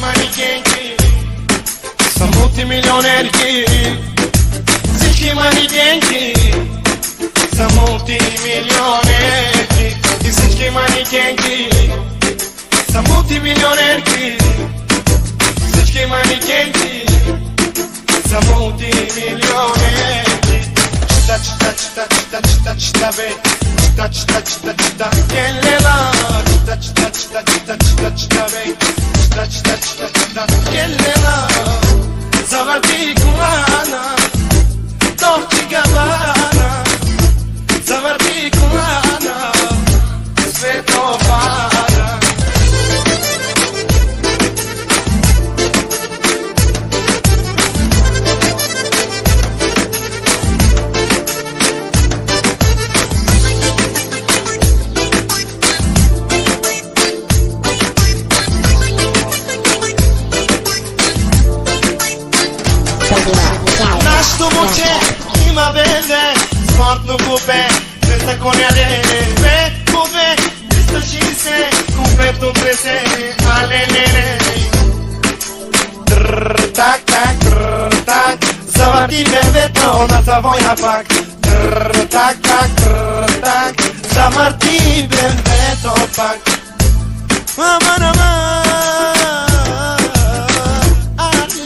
манекенки са мултимилионерки. Всички манекенки са мултимилионерки. И всички манекенки са мултимилионерки. Всички манекенки са мултимилионерки. Чита, чита, чита, чита, чита, чита, бе. Чита, чита, чита, чита, елена. Чита, чита, чита, чита, чита, чита, бе. Чита, чита, чита, чита, елена. Завърти колана, Dolce Gabbana. Завърти колана, светофара. Нашето момче има бензе, спортно купе, 200 коня две по две, 360, купето тресе, алелеле. Тррртак, так, тррртак, завърти бебето на завоя пак. Тррртак, так, тррртак, завърти бебето пак. Мама, мама.